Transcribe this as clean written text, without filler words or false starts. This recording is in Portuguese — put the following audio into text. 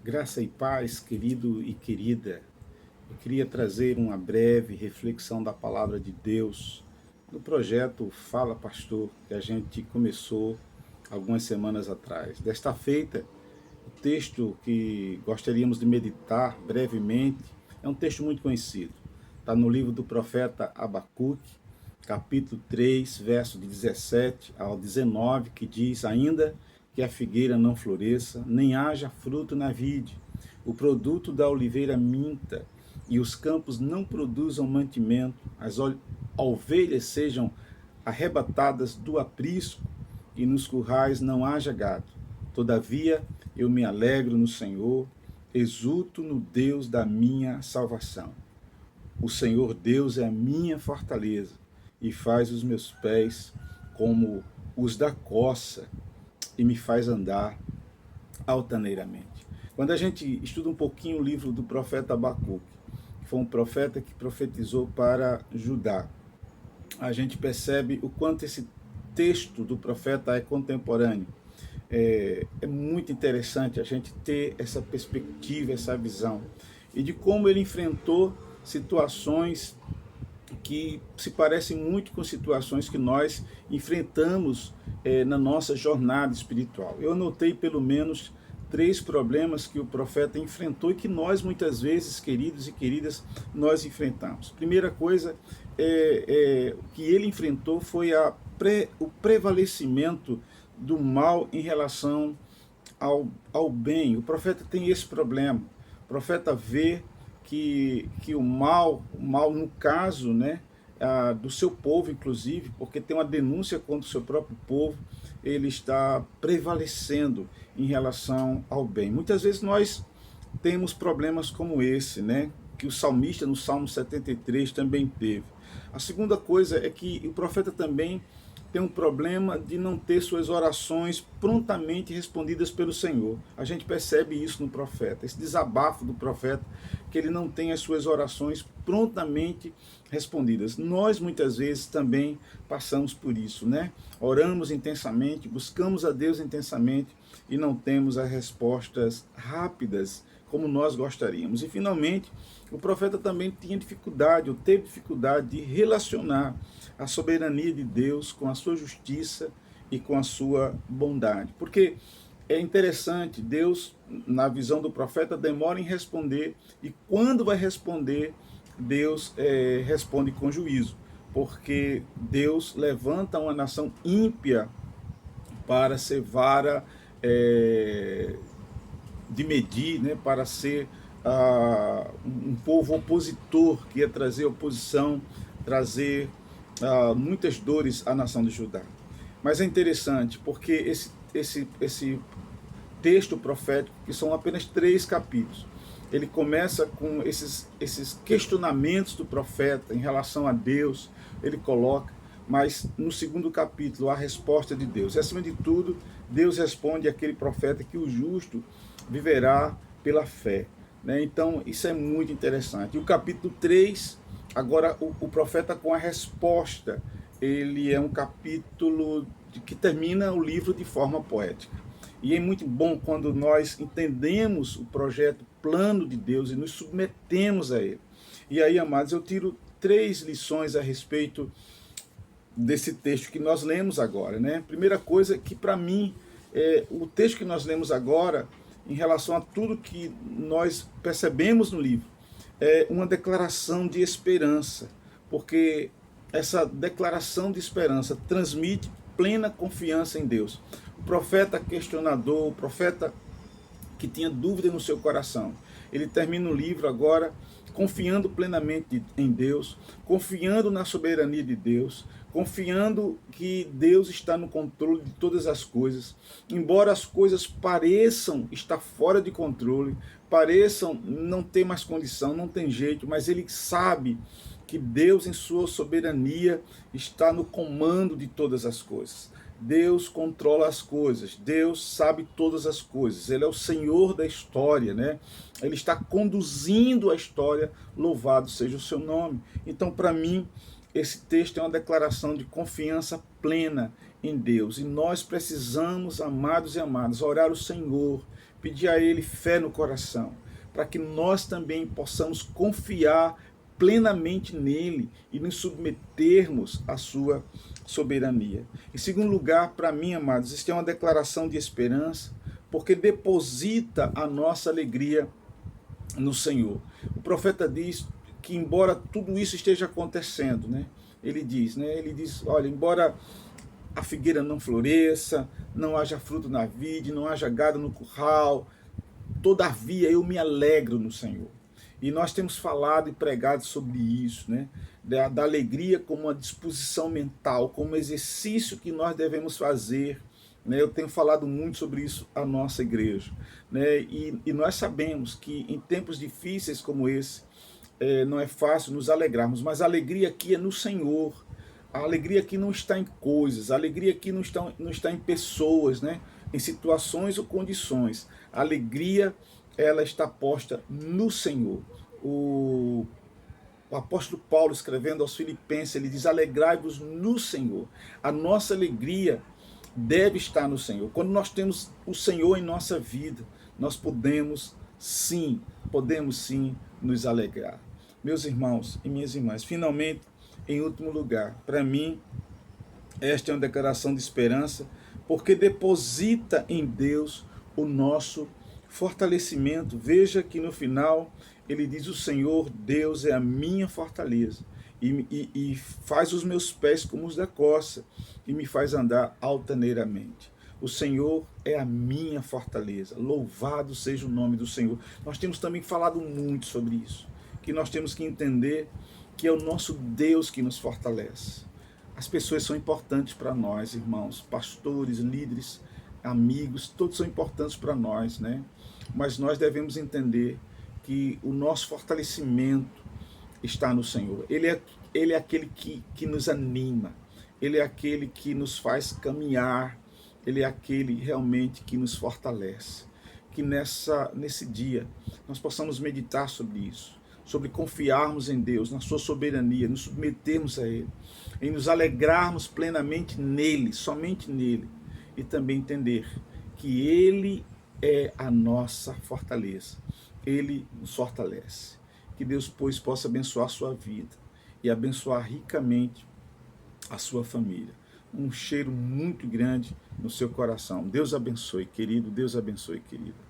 Graça e paz, querido e querida. Eu queria trazer uma breve reflexão da palavra de Deus no projeto Fala Pastor, que a gente começou algumas semanas atrás. Desta feita, o texto que gostaríamos de meditar brevemente é um texto muito conhecido. Está no livro do profeta Abacuque, capítulo 3, verso de 17 ao 19, que diz: ainda que a figueira não floresça, nem haja fruto na vide, o produto da oliveira minta, e os campos não produzam mantimento, as ovelhas sejam arrebatadas do aprisco, e nos currais não haja gado. Todavia eu me alegro no Senhor, exulto no Deus da minha salvação. O Senhor Deus é a minha fortaleza, e faz os meus pés como os da coça, e me faz andar altaneiramente. Quando a gente estuda um pouquinho o livro do profeta Abacuque, que foi um profeta que profetizou para Judá, a gente percebe o quanto esse texto do profeta é contemporâneo. É muito interessante a gente ter essa perspectiva, essa visão, e de como ele enfrentou situações que se parecem muito com situações que nós enfrentamos na nossa jornada espiritual. Eu anotei pelo menos 3 problemas que o profeta enfrentou e que nós muitas vezes, queridos e queridas, nós enfrentamos. Primeira coisa que ele enfrentou foi o prevalecimento do mal em relação ao bem. O profeta tem esse problema. O profeta vê que o mal no caso, né, do seu povo, inclusive, porque tem uma denúncia contra o seu próprio povo, ele está prevalecendo em relação ao bem. Muitas vezes nós temos problemas como esse, né, que o salmista no Salmo 73 também teve. A segunda coisa é que o profeta também tem um problema de não ter suas orações prontamente respondidas pelo Senhor. A gente percebe isso no profeta, esse desabafo do profeta, que ele não tem as suas orações prontamente respondidas. Nós muitas vezes também passamos por isso, né? Oramos intensamente, buscamos a Deus intensamente e não temos as respostas rápidas como nós gostaríamos. E finalmente, o profeta também tinha dificuldade, ou teve dificuldade de relacionar a soberania de Deus com a sua justiça e com a sua bondade. Porque é interessante, Deus, na visão do profeta, demora em responder, e quando vai responder, Deus responde com juízo, porque Deus levanta uma nação ímpia para ser vara de medir, né, para ser um povo opositor, que ia trazer oposição, trazer muitas dores à nação de Judá. Mas é interessante, porque esse texto profético, que são apenas 3 capítulos, ele começa com esses questionamentos do profeta em relação a Deus, ele coloca, mas no segundo capítulo a resposta de Deus. E acima de tudo, Deus responde àquele profeta que o justo viverá pela fé, né? Então isso é muito interessante. E o capítulo 3, agora o profeta com a resposta, ele é um capítulo que termina o livro de forma poética. E é muito bom quando nós entendemos o projeto, plano de Deus e nos submetemos a ele. E aí, amados, eu tiro 3 lições a respeito desse texto que nós lemos agora, né? Primeira coisa que, para mim, o texto que nós lemos agora, em relação a tudo que nós percebemos no livro, é uma declaração de esperança, porque essa declaração de esperança transmite plena confiança em Deus. O profeta questionador, o profeta que tinha dúvida no seu coração, ele termina o livro agora confiando plenamente em Deus, confiando na soberania de Deus, confiando que Deus está no controle de todas as coisas, embora as coisas pareçam estar fora de controle, pareçam não ter mais condição, não tem jeito, mas ele sabe que Deus, em sua soberania, está no comando de todas as coisas. Deus controla as coisas, Deus sabe todas as coisas, Ele é o Senhor da história, né? Ele está conduzindo a história, louvado seja o seu nome. Então, para mim, esse texto é uma declaração de confiança plena em Deus, e nós precisamos, amados e amadas, orar ao Senhor, pedir a Ele fé no coração, para que nós também possamos confiar plenamente nele e nos submetermos à sua soberania. Em segundo lugar, para mim, amados, isso é uma declaração de esperança, porque deposita a nossa alegria no Senhor. O profeta diz que embora tudo isso esteja acontecendo, né? Ele diz, olha, embora a figueira não floresça, não haja fruto na vide, não haja gado no curral, todavia eu me alegro no Senhor. E nós temos falado e pregado sobre isso, né? Da alegria como uma disposição mental, como um exercício que nós devemos fazer. Né? Eu tenho falado muito sobre isso à nossa igreja. Né? E nós sabemos que em tempos difíceis como esse, não é fácil nos alegrarmos, mas a alegria aqui é no Senhor. A alegria aqui não está em coisas, a alegria aqui não está em pessoas, né? Em situações ou condições. A alegria, ela está posta no Senhor. O apóstolo Paulo, escrevendo aos Filipenses, ele diz: alegrai-vos no Senhor. A nossa alegria deve estar no Senhor. Quando nós temos o Senhor em nossa vida, nós podemos sim nos alegrar. Meus irmãos e minhas irmãs, finalmente, em último lugar, para mim, esta é uma declaração de esperança, porque deposita em Deus o nosso fortalecimento. Veja que no final ele diz: o Senhor Deus é a minha fortaleza e faz os meus pés como os da corça e me faz andar altaneiramente. O Senhor é a minha fortaleza. Louvado seja o nome do Senhor. Nós temos também falado muito sobre isso, que nós temos que entender que é o nosso Deus que nos fortalece. As pessoas são importantes para nós, irmãos, pastores, líderes, amigos, todos são importantes para nós, né? Mas nós devemos entender que o nosso fortalecimento está no Senhor. Ele é aquele que nos anima, Ele é aquele que nos faz caminhar, Ele é aquele realmente que nos fortalece. Que nesse dia nós possamos meditar sobre isso, sobre confiarmos em Deus, na sua soberania, nos submetermos a Ele, em nos alegrarmos plenamente nele, somente nele, e também entender que Ele é a nossa fortaleza, Ele nos fortalece. Que Deus, pois, possa abençoar a sua vida e abençoar ricamente a sua família. Um cheiro muito grande no seu coração. Deus abençoe, querido, Deus abençoe, querida.